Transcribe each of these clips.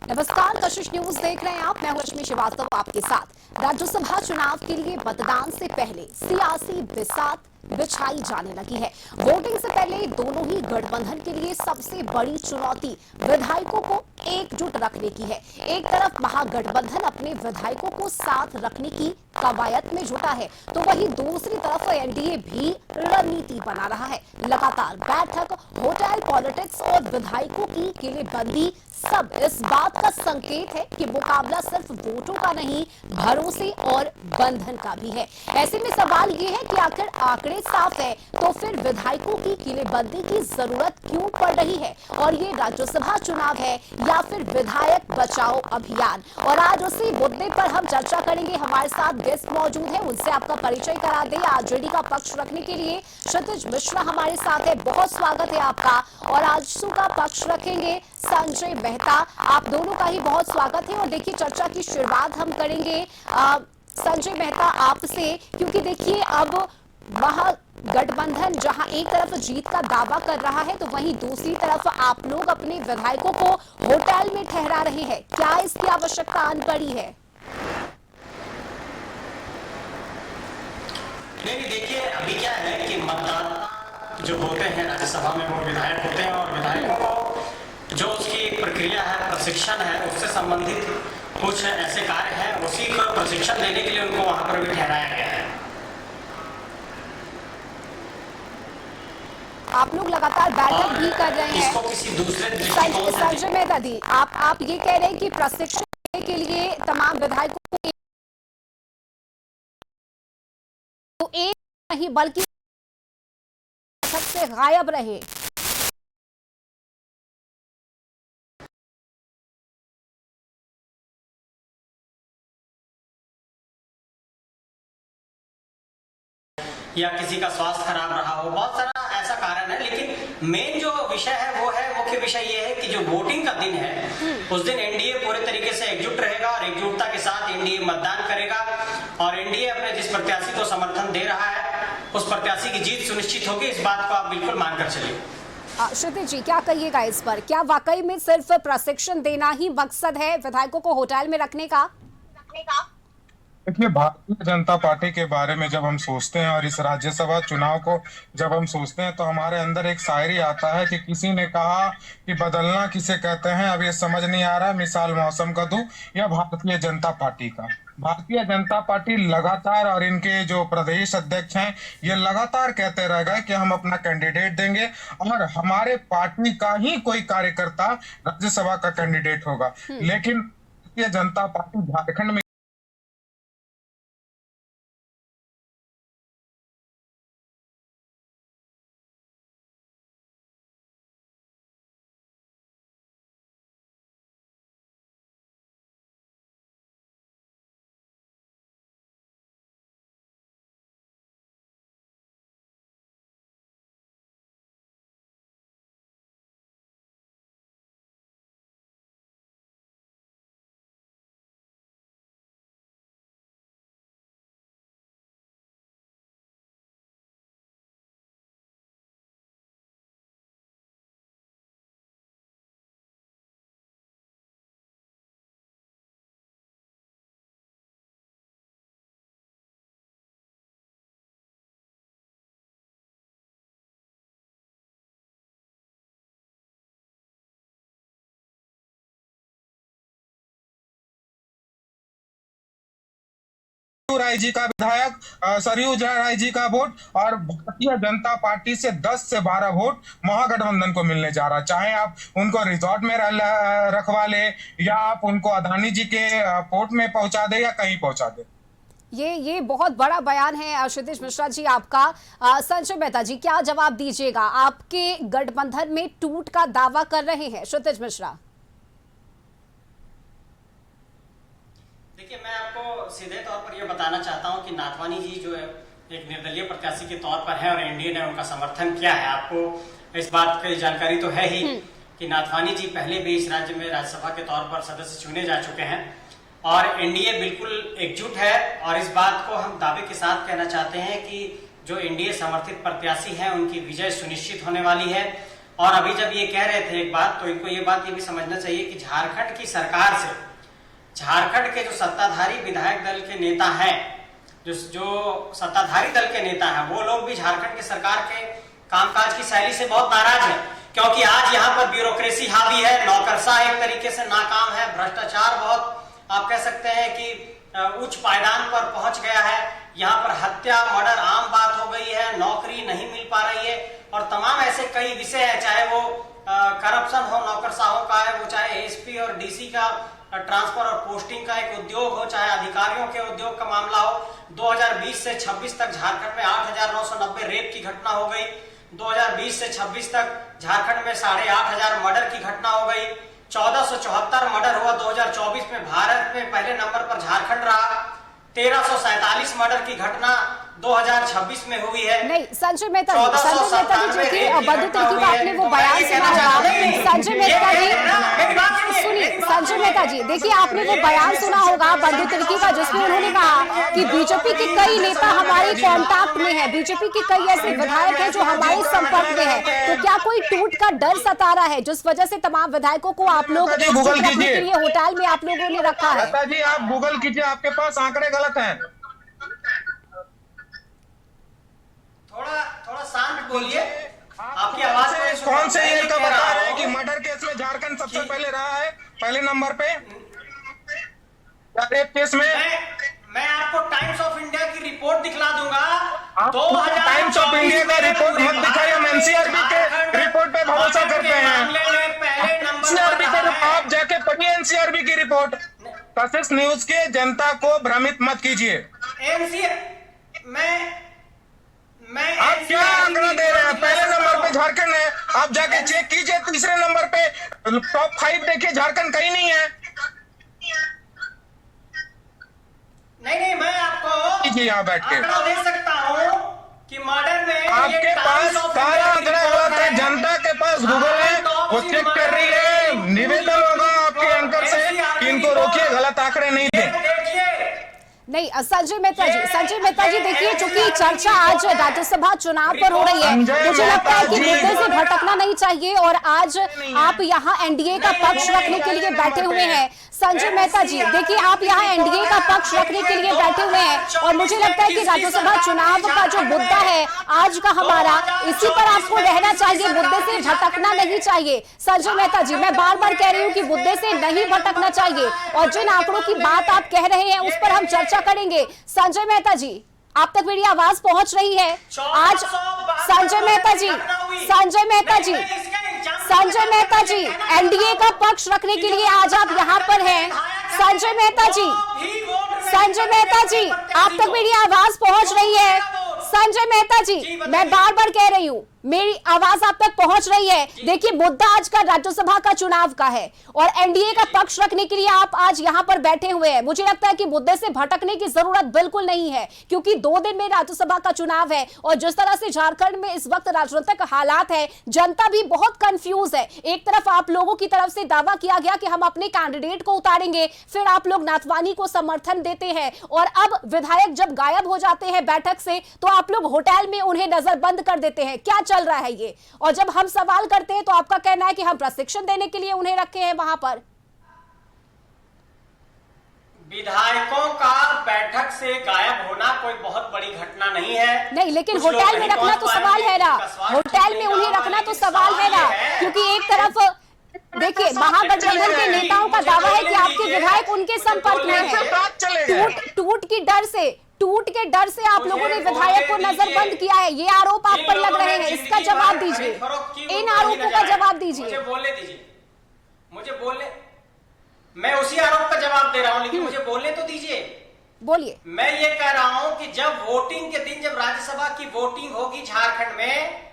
नमस्कार, कशिश न्यूज देख रहे हैं आप। मैं हूं रश्मि श्रीवास्तव आपके साथ। राज्यसभा चुनाव के लिए मतदान से पहले सियासी बिसात बिछाई जाने लगी है। वोटिंग से पहले दोनों ही गठबंधन के लिए सबसे बड़ी चुनौती विधायकों को एकजुट रखने की है। एक तरफ महागठबंधन अपने विधायकों को साथ रखने की कवायद में जुटा है, तो वहीं दूसरी तरफ एनडीए भी रणनीति बना रहा है। लगातार बैठक, होटल पॉलिटिक्स और विधायकों की किलेबंदी सब इस बात का संकेत है कि मुकाबला सिर्फ वोटों का नहीं, भरोसे और बंधन का भी है। ऐसे में सवाल ये है कि आखिर आंकड़े साफ है तो फिर विधायकों की किलेबंदी की जरूरत क्यों पड़ रही है? और ये राज्यसभा चुनाव है या फिर विधायक बचाओ अभियान? और आज उसी मुद्दे पर हम चर्चा करेंगे। हमारे साथ गेस्ट मौजूद है, उनसे आपका परिचय करा दे। आरजेडी का पक्ष रखने के लिए क्षितिज मिश्रा हमारे साथ है, बहुत स्वागत है आपका। और आजसू का पक्ष रखेंगे संजय मेहता, आप दोनों का ही बहुत स्वागत है। और देखिए, चर्चा की शुरुआत हम करेंगे संजय मेहता आपसे, क्योंकि देखिए अब महागठबंधन जहां एक तरफ जीत का दावा कर रहा है तो वहीं दूसरी तरफ आप लोग अपने विधायकों को होटल में ठहरा रहे हैं। क्या इसकी आवश्यकता आन पड़ी है? नहीं, देखिए अभी क्या है कि मतदाता जो होते हैं राज्यसभा में वो विधायक होते हैं, और विधायकों को जो उसकी प्रक्रिया है, प्रशिक्षण है, उससे संबंधित कुछ ऐसे कार्य हैं, उसी को प्रशिक्षण देने के लिए उनको वहां पर भी ठहराया गया है। आप लोग लगातार बैठक भी कर रहे हैं। इसको किसी दूसरे दृष्टिकोण से संजय मेहता जी, आप ये कह रहे हैं कि प्रशिक्षण देने के लिए तमाम विधायकों को तो एक नहीं बल्कि बैठक से गायब रहे। या किसी का स्वास्थ्य खराब रहा हो, बहुत सारा ऐसा कारण है। लेकिन मेन जो विषय है वो है, मुख्य विषय ये है कि जो वोटिंग का दिन है उस दिन एनडीए पूरे तरीके से एकजुट रहेगा और एकजुटता के साथ एनडीए मतदान करेगा। और एनडीए अपने जिस प्रत्याशी को समर्थन दे रहा है उस प्रत्याशी की जीत सुनिश्चित होगी, इस बात को आप बिल्कुल मानकर चलिए। क्षितिज जी, क्या कहिएगा इस पर? क्या वाकई में सिर्फ प्रशिक्षण देना ही मकसद है विधायकों को होटल में रखने का? देखिए, भारतीय जनता पार्टी के बारे में जब हम सोचते हैं और इस राज्यसभा चुनाव को जब हम सोचते हैं तो हमारे अंदर एक शायरी आता है कि किसी ने कहा कि बदलना किसे कहते हैं, अब ये समझ नहीं आ रहा, मिसाल मौसम का दूं या भारतीय जनता पार्टी का। भारतीय जनता पार्टी लगातार, और इनके जो प्रदेश अध्यक्ष हैं ये लगातार कहते रह गए कि हम अपना कैंडिडेट देंगे और हमारे पार्टी का ही कोई कार्यकर्ता राज्यसभा का कैंडिडेट होगा। लेकिन भारतीय जनता पार्टी झारखंड में राय जी का विधायक, सरयू राय जी का वोट और भारतीय जनता पार्टी से 10 से 12 वोट महागठबंधन को मिलने जा रहा है। चाहे आप उनको रिजॉर्ट में रखवा ले या आप उनको अदानी जी के पोर्ट में पहुंचा दे या कहीं पहुंचा दे। ये बहुत बड़ा बयान है क्षितिज मिश्रा जी आपका। संजय मेहता जी, क्या जवाब दीजिएगा? आपके गठबंधन में टूट का दावा कर रहे हैं क्षितिज मिश्रा। देखिए, मैं आपको सीधे तौर पर यह बताना चाहता हूं कि नाथवानी जी जो है एक निर्दलीय प्रत्याशी के तौर पर है और एनडीए ने उनका समर्थन किया है। आपको इस बात की जानकारी तो है ही कि नाथवानी जी पहले भी इस राज्य में राज्यसभा के तौर पर सदस्य चुने जा चुके हैं और एनडीए बिल्कुल एकजुट है। और इस बात को हम दावे के साथ कहना चाहते हैं कि जो एनडीए समर्थित प्रत्याशी हैं उनकी विजय सुनिश्चित होने वाली है। और अभी जब ये कह रहे थे एक बात, तो इनको ये बात ये भी समझना चाहिए कि झारखंड की सरकार से झारखंड के जो सत्ताधारी विधायक दल के नेता हैं, जो सत्ताधारी दल के नेता हैं, वो लोग भी झारखंड की सरकार के कामकाज की शैली से बहुत नाराज है, क्योंकि आज यहाँ पर ब्यूरोक्रेसी हावी है, नौकरशाह एक तरीके से नाकाम है, भ्रष्टाचार बहुत आप कह सकते हैं कि उच्च पायदान पर पहुंच गया है। यहाँ पर हत्या मर्डर आम बात हो गई है, नौकरी नहीं मिल पा रही है और तमाम ऐसे कई विषय है, चाहे वो करप्शन हो नौकरशाहों का है, वो चाहे एसपी और डीसी का ट्रांसफर और पोस्टिंग का एक उद्योग हो, चाहे अधिकारियों के उद्योग का मामला हो। 2020 से 26 तक झारखंड में 8,990 रेप की घटना हो गई। 2020 से 26 तक झारखंड में 8,500 मर्डर की घटना हो गई। 1474 मर्डर हुआ 2024 में, भारत में पहले नंबर पर झारखंड रहा। 1347 मर्डर की घटना 2026 में हुई है। नहीं संजय मेहता जी, देखिए बद्ध तिर्की का आपने वो बयान सुना होगा। संजय मेहता जी सुनिए, संजय मेहता जी देखिए आपने वो बयान सुना होगा बद्ध तिर्की का, जिसमें उन्होंने कहा कि बीजेपी के कई नेता हमारे कांटेक्ट में है, बीजेपी के कई ऐसे विधायक हैं जो हमारे संपर्क में है। तो क्या कोई टूट का डर सता रहा है जिस वजह से तमाम विधायकों को आप लोग गूगल कीजिए के लिए होटल में आप लोगों ने रखा है? जी आप गूगल कीजिए, आपके पास आंकड़े गलत हैं। थोड़ा शांत बोलिए, आपकी आवाज कौन से ये का बता रहे हैं कि मर्डर केस में झारखंड सबसे पहले रहा है, पहले नंबर पे रेप केस में। मैं आपको टाइम्स ऑफ इंडिया की रिपोर्ट दिखला दूंगा। टाइम्स ऑफ इंडिया का रिपोर्ट मत दिखाइए, हम एनसीआरबी के रिपोर्ट पे भरोसा करते हैं। एनसीआरबी का आप जाके पढ़िए एनसीआरबी की रिपोर्ट। कशिश न्यूज के जनता को भ्रमित मत कीजिए। आप क्या आंकड़ा दे रहे हैं? पहले नंबर पे झारखंड है, आप जाके चेक कीजिए। तीसरे नंबर पे टॉप 5 देखिए, झारखंड कहीं नहीं है। नहीं मैं आपको यहाँ बैठ के आंकड़ा दे सकता हूँ कि मर्डर में आपके पास सारा आंकड़ा गलत है, जनता के पास गूगल है, वो चेक कर रही है। निवेदन होगा आपके एंकर से कि इनको रोकिए, गलत आंकड़े नहीं दे। नहीं संजय मेहता जी देखिए, चूंकि चर्चा आज राज्यसभा चुनाव पर हो रही है, मुझे लगता है कि मुद्दे से भटकना नहीं चाहिए और आज आप यहाँ एनडीए का पक्ष रखने के लिए बैठे हुए हैं। संजय मेहता जी देखिए, आप यहाँ एनडीए का पक्ष रखने के लिए बैठे हुए हैं और मुझे लगता है कि राज्यसभा चुनाव का जो मुद्दा है आज का हमारा, इसी पर आपको रहना चाहिए, मुद्दे से भटकना नहीं चाहिए। संजय मेहता जी मैं बार बार कह रही हूँ कि मुद्दे से नहीं भटकना चाहिए और जिन आंकड़ों की बात आप कह रहे हैं उस पर हम चर्चा करेंगे। संजय मेहता जी आप तक मेरी आवाज पहुंच रही है? आज संजय मेहता जी एनडीए का पक्ष रखने के लिए आज आप यहाँ पर हैं। संजय मेहता जी आप तक मेरी आवाज पहुंच रही है? संजय मेहता जी मैं बार बार कह रही हूँ मेरी आवाज आप तक पहुंच रही है? देखिए मुद्दा आज का राज्यसभा का चुनाव का है और एनडीए का पक्ष रखने के लिए आप आज यहाँ पर बैठे हुए हैं। मुझे लगता है कि मुद्दे से भटकने की जरूरत बिल्कुल नहीं है, क्योंकि 2 दिन में राज्यसभा का चुनाव है और जिस तरह से झारखंड में इस वक्त राजनीतिक हालात है, जनता भी बहुत कंफ्यूज है। एक तरफ आप लोगों की तरफ से दावा किया गया कि हम अपने कैंडिडेट को उतारेंगे, फिर आप लोग नाथवानी को समर्थन देते हैं और अब विधायक जब गायब हो जाते हैं बैठक से तो आप लोग होटल में उन्हें नजरबंद कर देते हैं। क्या चल रहा है ये? और जब हम सवाल करते हैं तो आपका कहना है कि हम प्रशिक्षण देने के लिए उन्हें रखे हैं वहां पर। विधायकों का बैठक से गायब होना कोई बहुत बड़ी घटना नहीं है। नहीं, लेकिन होटल में रखना तो सवाल है ना, होटल में उन्हें रखना तो सवाल है ना, क्योंकि एक तरफ देखिए महागठबंधन के नेताओं का दावा है कि आपके विधायक उनके संपर्क में हैं। टूट के डर से आप लोगों ने विधायक को नजरबंद किया है, ये आरोप आप पर लग रहे हैं, इसका जवाब दीजिए, इन आरोपों का जवाब दीजिए। मुझे बोलने मैं उसी आरोप का जवाब दे रहा हूं, लेकिन मुझे बोलने तो दीजिए। बोलिए। मैं ये कह रहा हूं कि जब वोटिंग के दिन, जब राज्यसभा की वोटिंग होगी झारखंड में,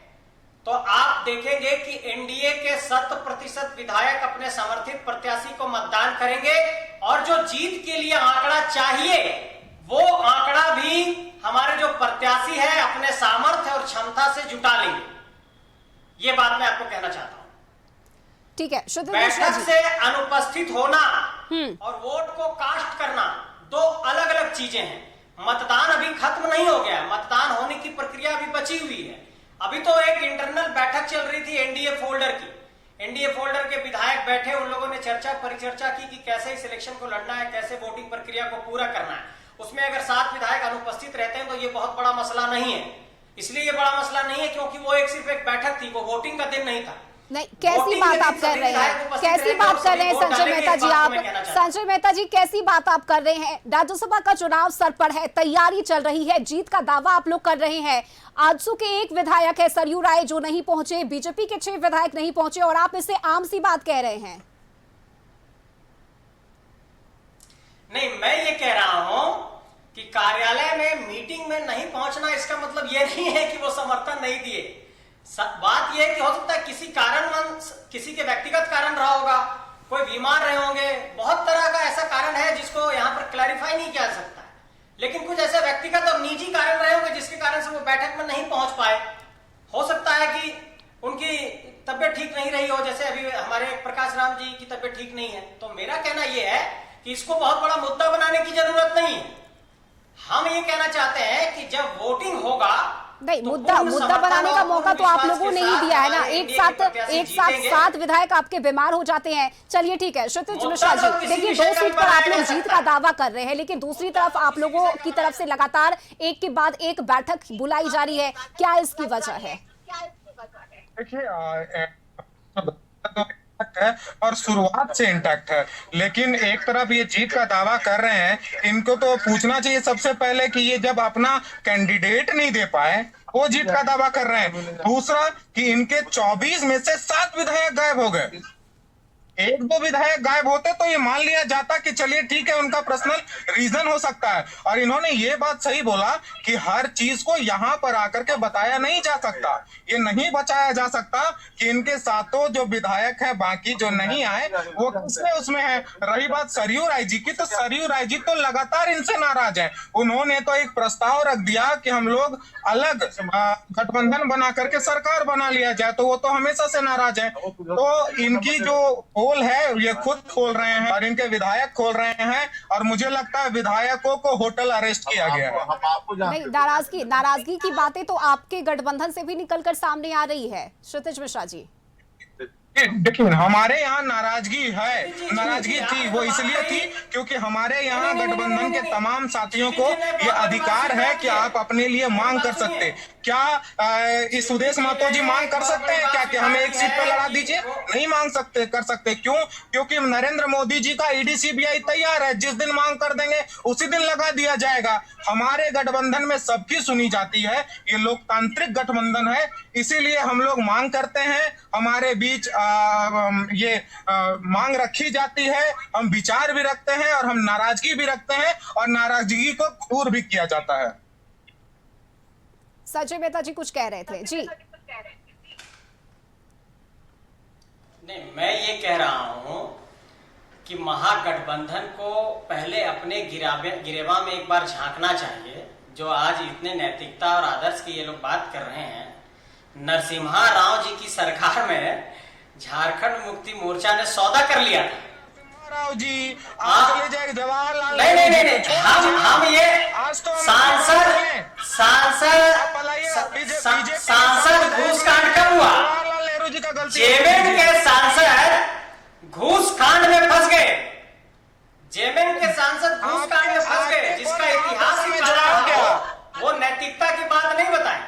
तो आप देखेंगे कि एनडीए के 100% विधायक अपने समर्थित प्रत्याशी को मतदान करेंगे और जो जीत के लिए आंकड़ा चाहिए वो आंकड़ा भी हमारे जो प्रत्याशी है अपने सामर्थ्य और क्षमता से जुटा लेंगे। ये बात मैं आपको कहना चाहता हूं। ठीक है, बैठक से अनुपस्थित होना और वोट को कास्ट करना 2 अलग अलग चीजें हैं। मतदान अभी खत्म नहीं हो गया, मतदान होने की प्रक्रिया अभी बची हुई है। अभी तो एक इंटरनल बैठक चल रही थी एनडीए फोल्डर की। एनडीए फोल्डर के विधायक बैठे, उन लोगों ने परिचर्चा की कि कैसे इस इलेक्शन को लड़ना है, कैसे वोटिंग प्रक्रिया को पूरा करना है। उसमें अगर 7 विधायक अनुपस्थित रहते हैं तो ये बहुत बड़ा मसला नहीं है। इसलिए ये बड़ा मसला नहीं है क्योंकि वो सिर्फ एक बैठक थी, वो वोटिंग का दिन नहीं था। नहीं, कैसी बात आप कर रहे हैं, कैसी बात कर रहे हैं संजय मेहता जी? आप संजय मेहता जी कैसी बात आप कर रहे हैं? राज्यसभा का चुनाव सर पर है, तैयारी चल रही है, जीत का दावा आप लोग कर रहे हैं। आजसू के एक विधायक है सरयू राय जो नहीं पहुंचे, बीजेपी के 6 विधायक नहीं पहुंचे और आप इसे आम सी बात कह रहे हैं। नहीं, मैं ये कह रहा हूं कि कार्यालय में मीटिंग में नहीं पहुंचना इसका मतलब ये नहीं है कि वो समर्थन नहीं दिए। बात यह है कि हो सकता है किसी कारण, किसी के व्यक्तिगत कारण रहा होगा, कोई बीमार रहे होंगे, बहुत तरह का ऐसा कारण है जिसको यहाँ पर क्लैरिफाई नहीं किया सकता है। लेकिन कुछ ऐसे व्यक्तिगत और निजी कारण रहे होंगे जिसके कारण से वो बैठक में नहीं पहुंच पाए। हो सकता है कि उनकी तबियत ठीक नहीं रही हो, जैसे अभी हमारे प्रकाश राम जी की तबियत ठीक नहीं है। तो मेरा कहना यह है कि इसको बहुत बड़ा मुद्दा बनाने की जरूरत नहीं है। हम ये कहना चाहते हैं कि जब वोटिंग होगा, नहीं, तो मुद्दा बनाने का मौका तो आप लोगों ने ही दिया है ना। एक साथ 7 विधायक आपके बीमार हो जाते हैं। चलिए ठीक है क्षितिज मिश्रा जी, देखिए 2 सीट पर आप लोग जीत का दावा कर रहे हैं, लेकिन दूसरी तरफ आप लोगों की तरफ से लगातार एक के बाद एक बैठक बुलाई जा रही है। क्या इसकी वजह है? देखिए है और शुरुआत से इंटैक्ट है, लेकिन एक तरफ ये जीत का दावा कर रहे हैं, इनको तो पूछना चाहिए सबसे पहले कि ये जब अपना कैंडिडेट नहीं दे पाए वो जीत का दावा कर रहे हैं। दूसरा कि इनके 24 में से 7 विधायक गायब हो गए। 1-2 विधायक गायब होते तो ये मान लिया जाता कि चलिए ठीक है, उनका पर्सनल रीजन हो सकता है। और इन्होंने ये बात सही बोला कि हर चीज को यहाँ पर आकर के बताया नहीं जा सकता, ये नहीं बचाया जा सकता कि इनके साथों जो विधायक हैं बाकी जो नहीं आए वो किसमें उसमें है। रही बात सरयू राय जी की, तो सरयू राय जी तो लगातार इनसे नाराज है। उन्होंने तो एक प्रस्ताव रख दिया कि हम लोग अलग गठबंधन बना करके सरकार बना लिया जाए, तो वो तो हमेशा से नाराज है। तो इनकी जो पोल है ये खुद खोल रहे हैं और इनके विधायक खोल रहे हैं, और मुझे लगता है विधायकों को होटल अरेस्ट किया गया है। नहीं, नाराजगी की बातें तो आपके गठबंधन से भी निकलकर सामने आ रही है क्षितिज मिश्रा जी। देखिए हमारे यहाँ नाराजगी थी, वो इसलिए थी क्योंकि हमारे यहाँ गठबंधन के तमाम साथियों को ये अधिकार है कि आप अपने लिए मांग कर सकते। क्या इस सुदेश महतो जी मांग कर सकते हैं क्या कि हमें 1 सीट पर लड़ा दीजिए? नहीं मांग सकते, कर सकते। क्यों? क्योंकि नरेंद्र मोदी जी का ईडी सीबीआई तैयार है, जिस दिन मांग कर देंगे उसी दिन लगा दिया जाएगा। हमारे गठबंधन में सबकी सुनी जाती है, ये लोकतांत्रिक गठबंधन है, इसीलिए हम लोग मांग करते हैं। हमारे बीच मांग रखी जाती है, हम विचार भी रखते हैं और हम नाराजगी भी रखते हैं, और नाराजगी को दूर भी किया जाता है। संजय मेहता जी कुछ कह रहे थे जी। नहीं, मैं ये कह रहा हूं कि महागठबंधन को पहले अपने गिरेवा में एक बार झांकना चाहिए। जो आज इतने नैतिकता और आदर्श की ये लोग बात कर रहे हैं, नरसिम्हा राव जी की सरकार में झारखंड मुक्ति मोर्चा ने सौदा कर लिया था। राव जी आज चले जाएंगे जवाहरलाल। नहीं, हम ये सांसद घूस कांड कब हुआ? जवाहरलाल नेहरू जी का गलती। जेएमएम के सांसद घूस कांड में फंस गए। जेएमएम के सांसद घूस कांड में फंस गए, जिसका इतिहास ही वो नैतिकता की बात नहीं बताए।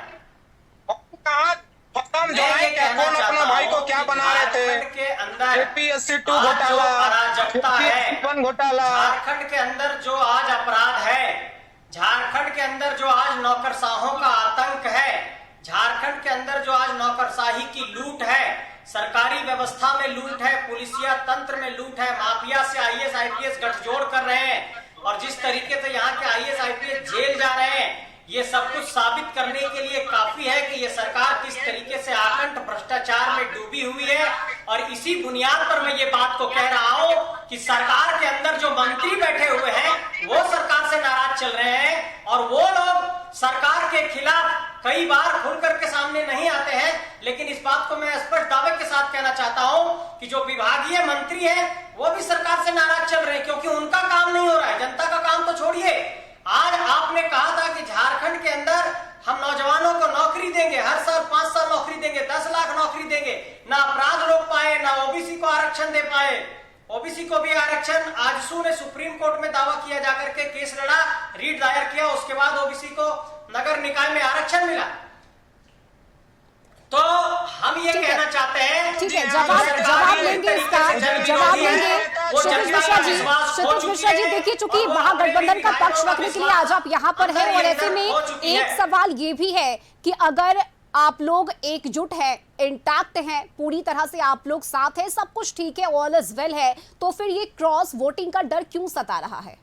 कौन अपना भाई को क्या बना रहे थे? के अंदर APSC 2 घोटाला, अराजकता है, घोटाला, झारखंड के अंदर जो आज अपराध है, झारखंड के अंदर जो आज नौकरशाहों का आतंक है, झारखंड के अंदर जो आज नौकरशाही की लूट है, सरकारी व्यवस्था में लूट है, पुलिसिया तंत्र में लूट है, माफिया से IAS IPS गठजोड़ कर रहे हैं, और जिस तरीके से यहाँ के IAS IPS जेल जा रहे हैं, ये सब कुछ साबित करने के लिए काफी है कि ये सरकार किस तरीके से आकंठ भ्रष्टाचार में डूबी हुई है। और इसी बुनियाद पर मैं ये बात को कह रहा हूं कि सरकार के अंदर जो मंत्री बैठे हुए हैं वो सरकार से नाराज चल रहे हैं, और वो लोग सरकार के खिलाफ कई बार खुल करके सामने नहीं आते हैं। लेकिन इस बात को मैं स्पष्ट दावे के साथ कहना चाहता हूं कि जो विभागीय मंत्री है वो भी सरकार से नाराज चल रहे हैं, क्योंकि उनका काम नहीं हो रहा है। जनता का काम तो छोड़िए, आज आपने कहा था कि झारखंड के अंदर हम नौजवानों को नौकरी नौकरी देंगे, हर साल 5 साल नौकरी देंगे, 10 लाख नौकरी देंगे, ना अपराध रोक पाए, ना ओबीसी को आरक्षण दे पाए। ओबीसी को भी आरक्षण, आजसू ने सुप्रीम कोर्ट में दावा किया जाकर के केस लड़ा, रीट दायर किया, उसके बाद ओबीसी को नगर निकाय में आरक्षण मिला। तो हम ये कहना चाहते हैं, ठीक है, जवाब लेंगे इसका, जवाब लेंगे। क्षितिज मिश्रा जी, देखिए चूंकि महागठबंधन का पक्ष रखने के लिए आज आप यहाँ पर हैं, और ऐसे में एक सवाल ये भी है कि अगर आप लोग एकजुट है, इंटैक्ट हैं, पूरी तरह से आप लोग साथ हैं, सब कुछ ठीक है, ऑल इज वेल है, तो फिर ये क्रॉस वोटिंग का डर क्यों सता रहा है?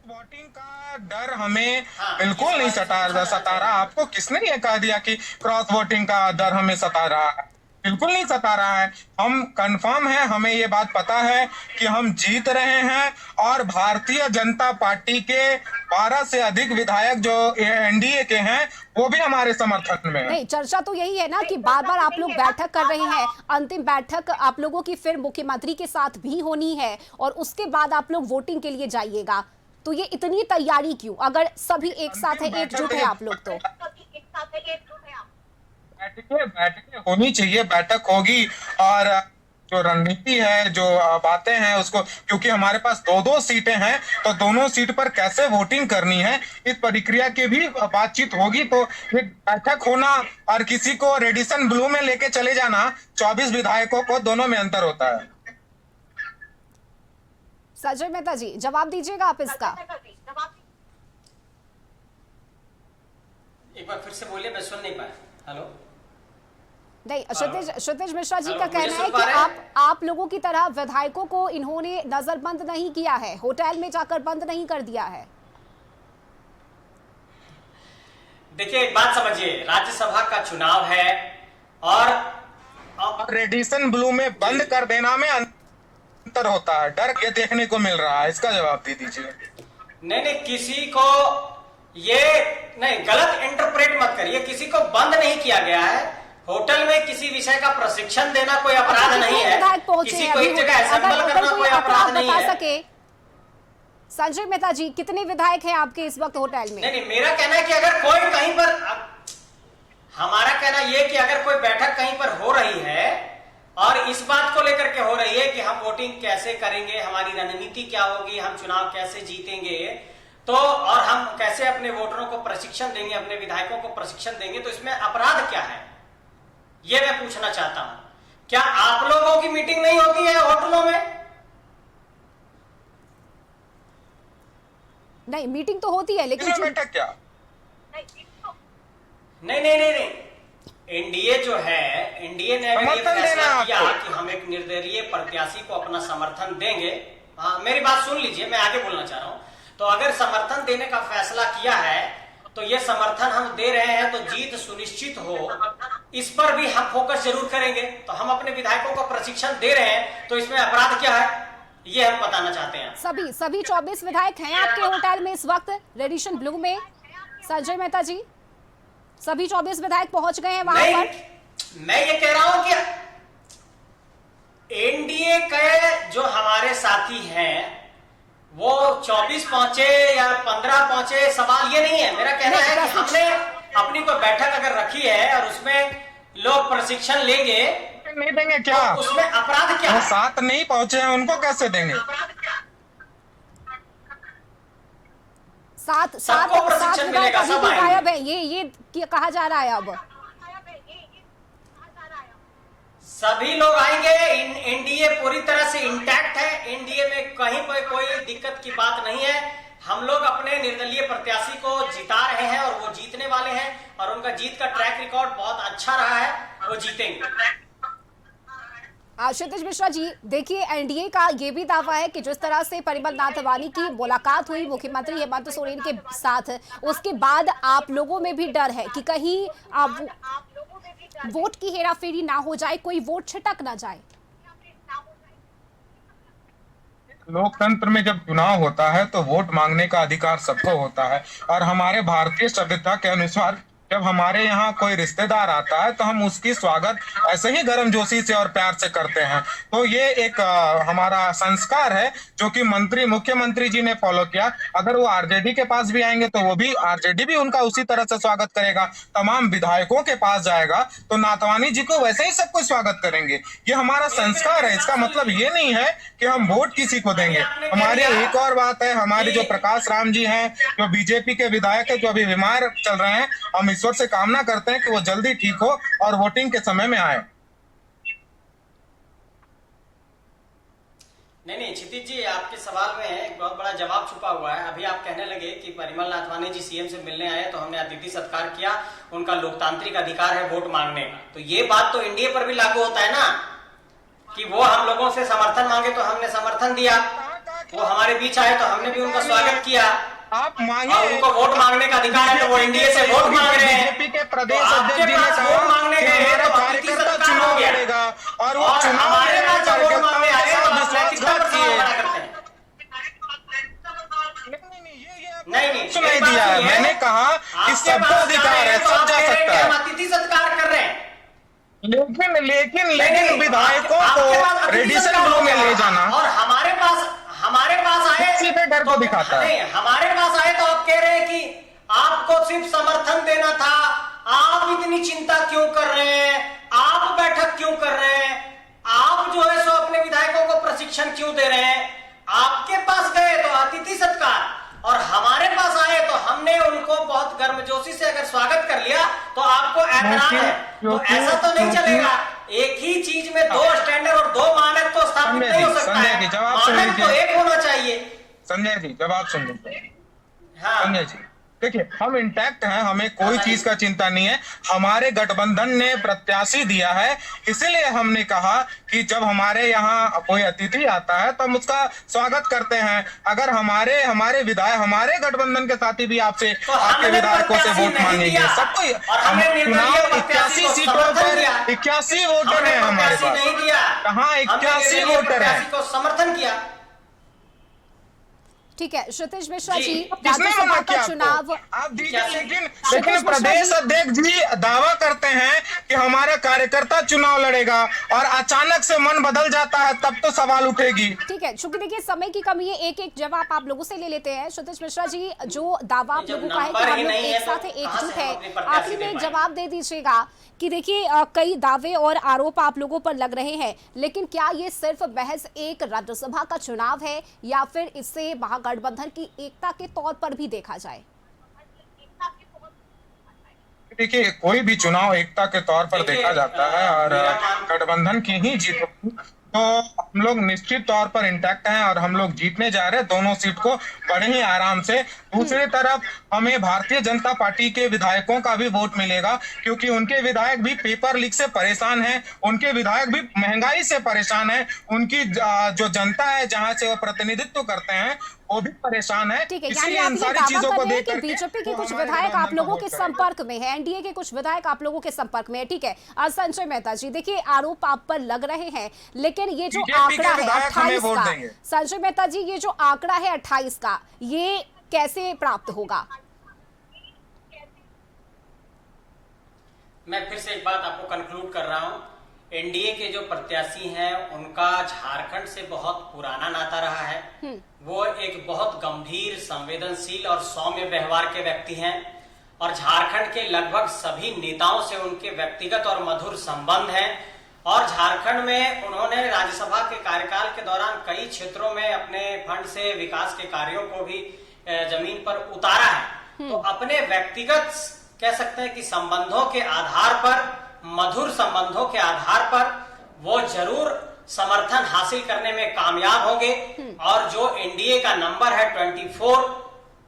वोटिंग का डर हमें बिल्कुल नहीं सता रहा। आपको किसने ये कह दिया कि क्रॉस वोटिंग का डर हमें सता रहा है? बिल्कुल नहीं सता रहा है। हम कंफर्म है, हमें ये बात पता है कि हम जीत रहे हैं, और भारतीय जनता पार्टी के 12 से अधिक विधायक जो एनडीए के हैं वो भी हमारे समर्थन में है। नहीं, चर्चा तो यही है ना कि बार बार आप लोग बैठक कर रहे हैं, अंतिम बैठक आप लोगों की फिर मुख्यमंत्री के साथ भी होनी है, और उसके बाद आप लोग वोटिंग के लिए जाइएगा। तो ये इतनी तैयारी क्यों, अगर सभी एक साथ है, एकजुट है आप लोग? तो बैठकें होनी चाहिए, बैठक होगी, और जो रणनीति है, जो बातें हैं उसको, क्योंकि हमारे पास 2-2 सीटें हैं, तो दोनों सीट पर कैसे वोटिंग करनी है इस प्रक्रिया की भी बातचीत होगी। तो एक बैठक होना और किसी को रेडिसन ब्लू में लेके चले जाना, 24 विधायकों को, दोनों में अंतर होता है। संजय मेहता जी, जवाब दीजिएगा आप इसका। एक बार फिर से बोलिए, मैं सुन नहीं पाया। हेलो, नहीं, क्षितिज मिश्रा जी का कहना है कि आप लोगों की तरह विधायकों को इन्होंने नजरबंद नहीं किया है, होटल में जाकर बंद नहीं कर दिया है। देखिए, एक बात समझिए, राज्यसभा का चुनाव है, और रेडिसन ब्लू में बंद कर देना में अंतर होता है, डर ये देखने को मिल रहा है, इसका जवाब दे दीजिए। नहीं, किसी को ये नहीं, गलत इंटरप्रेट मत करिए, किसी को बंद नहीं किया गया है। होटल में किसी विषय का प्रशिक्षण देना कोई अपराध नहीं है, किसी को एक जगह असेंबल करना कोई अपराध नहीं है। संजय मेहता जी, कितने विधायक हैं आपके इस वक्त होटल में? नहीं, मेरा कहना है कि अगर कोई कहीं पर, हमारा कहना यह कि अगर कोई बैठक कहीं पर हो रही है और इस बात को लेकर के हो रही है कि हम वोटिंग कैसे करेंगे, हमारी रणनीति क्या होगी, हम चुनाव कैसे जीतेंगे, तो और हम कैसे अपने वोटरों को प्रशिक्षण देंगे, अपने विधायकों को प्रशिक्षण देंगे, तो इसमें अपराध क्या है, ये मैं पूछना चाहता हूं। क्या आप लोगों की मीटिंग नहीं होती है होटलों में? नहीं, मीटिंग तो होती है, लेकिन बैठक क्या? नहीं, एनडीए जो है, एनडीए ने अगर ये फैसला किया कि हम एक निर्दलीय प्रत्याशी को अपना समर्थन देंगे, हाँ, मेरी बात सुन लीजिए, मैं आगे बोलना चाह रहा हूं। तो अगर समर्थन देने का फैसला किया है, तो ये समर्थन हम दे रहे हैं, तो जीत सुनिश्चित हो, इस पर भी हम फोकस जरूर करेंगे। तो हम अपने विधायकों को प्रशिक्षण दे रहे हैं, तो इसमें अपराध क्या है, ये हम बताना चाहते हैं। सभी 24 विधायक हैं आपके होटल में इस वक्त रेडिशन ब्लू में? संजय मेहता जी, सभी 24 विधायक पहुंच गए हैं वहां पर? मैं ये कह रहा हूं कि एनडीए के जो हमारे साथी हैं वो 24 पहुंचे या 15 पहुंचे, सवाल ये नहीं है। मेरा कहना है कि हमने अपनी कोई बैठक अगर रखी है और उसमें लोग प्रशिक्षण लेंगे, नहीं देंगे क्या? तो उसमें अपराध क्या है? 7 नहीं पहुंचे हैं, उनको कैसे देंगे? सबको प्रशिक्षण मिलेगा, सब गायब है, ये कहा जा रहा है अब। सभी लोग आएंगे, एनडीए पूरी तरह से इंटैक्ट है, एनडीए में कहीं पर कोई दिक्कत की बात नहीं है। हम लोग अपने निर्दलीय प्रत्याशी को जिता रहे हैं और वो जीतने वाले हैं, और उनका जीत का ट्रैक रिकॉर्ड बहुत अच्छा रहा है, वो जीतेंगे। क्षितिज मिश्रा जी, देखिए, एनडीए का ये भी दावा है कि जिस तरह से परिमल नाथवानी की मुलाकात हुई मुख्यमंत्री हेमंत सोरेन के साथ, उसके बाद आप लोगों में भी डर है कि कहीं वोट की हेराफेरी ना हो जाए, कोई वोट छिटक ना जाए। लोकतंत्र में जब चुनाव होता है तो वोट मांगने का अधिकार सबको होता है, और हमारे भारतीय संविधान के अनुसार जब हमारे यहाँ कोई रिश्तेदार आता है तो हम उसकी स्वागत ऐसे ही गर्मजोशी से और प्यार से करते हैं। तो ये एक हमारा संस्कार है जो कि मुख्यमंत्री जी ने फॉलो किया। अगर वो आरजेडी के पास भी आएंगे तो वो भी आरजेडी भी उनका उसी तरह से स्वागत करेगा। तमाम विधायकों के पास जाएगा तो नाथवानी जी को वैसे ही सब कुछ स्वागत करेंगे। ये हमारा संस्कार है। इसका मतलब ये नहीं है कि हम वोट किसी को देंगे। हमारे एक और बात है, हमारे जो प्रकाश राम जी हैं, जो बीजेपी के विधायक है, जो अभी बीमार चल रहे हैं, हम ईश्वर से कामना करते हैं कि वो जल्दी ठीक हो और वोटिंग के समय में आए। नहीं क्षितिज जी, आपके सवाल में एक बहुत बड़ा जवाब छुपा हुआ है। अभी आप कहने लगे कि परिमल नाथवानी जी सीएम से मिलने आए तो हमने अतिथि सत्कार किया, उनका लोकतांत्रिक अधिकार है वोट मांगने का। तो ये बात तो एनडीए पर भी लागू होता है ना, कि वो हम लोगों से समर्थन मांगे तो हमने समर्थन दिया, वो हमारे बीच आए तो हमने भी उनका स्वागत किया। आप मांगे, उनको वोट मांगने का अधिकार है तो वो एनडीए से वोट मांग रहे हैं। बीजेपी के प्रदेश अध्यक्ष जी ने कहा मांगने कि हमारा कार्यकर्ता चुनाव लड़ेगा और वो चुनाव हमारे पास वोट मांगने आए तो आप नैतिकता पर सवाल खड़ा करते हैं। नहीं सुनाई दिया है, मैंने कहा कि सबको अधिकार है, सब जा सकता है। हम अतिथि सत्कार कर रहे हैं, लेकिन विधायकों को रेडिएशन ब्लू में ले जाना और हमारे पास आए सीधे घर को दिखाता है। हमारे पास आए तो आप कह रहे हैं कि आपको सिर्फ समर्थन देना था, आप इतनी चिंता क्यों कर रहे हैं, आप बैठक क्यों कर रहे हैं, आप जो है सो अपने विधायकों को प्रशिक्षण क्यों दे रहे हैं। आपके पास गए तो अतिथि सत्कार और हमारे पास आए तो हमने उनको बहुत गर्मजोशी से अगर स्वागत कर लिया तो आपको ऐतराज है। तो ऐसा तो नहीं चलेगा। एक ही चीज में दो स्टैंडर्ड और दो मानक तो स्थापित नहीं हो सकता है। मानक तो एक होना चाहिए। संजय जी जवाब सुन लीजिए। हाँ संजय जी देखिए, हम इंटैक्ट हैं, हमें कोई चीज का चिंता नहीं है। हमारे गठबंधन ने प्रत्याशी दिया है, इसीलिए हमने कहा कि जब हमारे यहाँ कोई अतिथि आता है तो हम उसका स्वागत करते हैं। अगर हमारे विधायक, हमारे गठबंधन के साथी भी आपसे आपके विधायकों से वोट मांगेंगे, सबको चुनाव 81 सीटों पर 81 वोटर है हमारे पास। कहाँ 81 वोटर है, समर्थन किया। ठीक है क्षितिज मिश्रा जी, किसने मना राज्यसभा किया का चुनाव आप दीजिए, लेकिन प्रदेश अध्यक्ष जी दावा करते हैं कि हमारा कार्यकर्ता चुनाव लड़ेगा और अचानक से मन बदल जाता है, तब तो सवाल उठेगी। ठीक है, चूंकि देखिए समय की कमी है, एक एक जवाब आप लोगों से ले लेते हैं। क्षितिज मिश्रा जी, जो दावा आप लोगों का है कि हम लोग एक साथ है, एकजुट है, आखिरी में एक जवाब दे दीजिएगा कि देखिए कई दावे और आरोप आप लोगों पर लग रहे हैं, लेकिन क्या ये सिर्फ महज एक राज्यसभा का चुनाव है या फिर इससे महागठबंधन की एकता के तौर पर भी देखा जाए? देखिए, कोई भी चुनाव एकता के तौर पर देखा जाता है और गठबंधन की ही जीत होगी। तो हम लोग निश्चित तौर पर इंटैक्ट हैं और हम लोग जीतने जा रहे हैं दोनों सीट को बड़े ही आराम से। दूसरी तरफ हमें भारतीय जनता पार्टी के विधायकों का भी वोट मिलेगा, क्योंकि उनके विधायक भी पेपर लीक से परेशान हैं, उनके विधायक भी महंगाई से परेशान है, उनकी जो जनता है जहां से वो प्रतिनिधित्व करते हैं वो भी परेशान है। ठीक है, यानी आप ये दावा कर रहे हैं कि बीजेपी के कुछ विधायक आप लोगों के संपर्क में है, एनडीए के कुछ विधायक आप लोगों के संपर्क में है। ठीक है, संजय मेहता जी, देखिए आरोप आप पर लग रहे हैं, लेकिन ये जो आंकड़ा है 28 का, संजय मेहता जी ये जो आंकड़ा है 28 का, ये कैसे प्राप्त होगा? मैं फिर से एक बात आपको कंक्लूड कर रहा हूं। एनडीए के जो प्रत्याशी हैं उनका झारखंड से बहुत पुराना नाता रहा है। वो एक बहुत गंभीर, संवेदनशील और सौम्य व्यवहार के व्यक्ति हैं और झारखंड के लगभग सभी नेताओं से उनके व्यक्तिगत और मधुर संबंध हैं। और झारखंड में उन्होंने राज्यसभा के कार्यकाल के दौरान कई क्षेत्रों में अपने फंड से विकास के कार्यों को भी जमीन पर उतारा है। तो अपने व्यक्तिगत कह सकते हैं कि संबंधों के आधार पर, मधुर संबंधों के आधार पर वो जरूर समर्थन हासिल करने में कामयाब होंगे और जो एनडीए का नंबर है 24,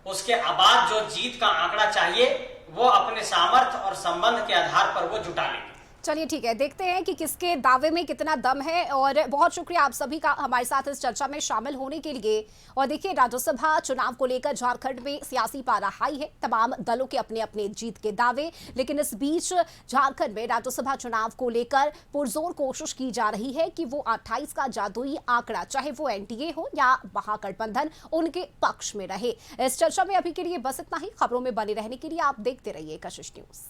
उसके बाद जो जीत का आंकड़ा चाहिए वो अपने सामर्थ्य और संबंध के आधार पर वो जुटा लेंगे। चलिए ठीक है, देखते हैं कि किसके दावे में कितना दम है। और बहुत शुक्रिया आप सभी का हमारे साथ इस चर्चा में शामिल होने के लिए। और देखिए, राज्यसभा चुनाव को लेकर झारखंड में सियासी पारा हाई है, तमाम दलों के अपने अपने जीत के दावे। लेकिन इस बीच झारखंड में राज्यसभा चुनाव को लेकर पुरजोर कोशिश की जा रही है कि वो 28 का जादुई आंकड़ा, चाहे वो एनडीए हो या महागठबंधन, उनके पक्ष में रहे। इस चर्चा में अभी के लिए बस इतना ही। खबरों में बने रहने के लिए आप देखते रहिए कशिश न्यूज।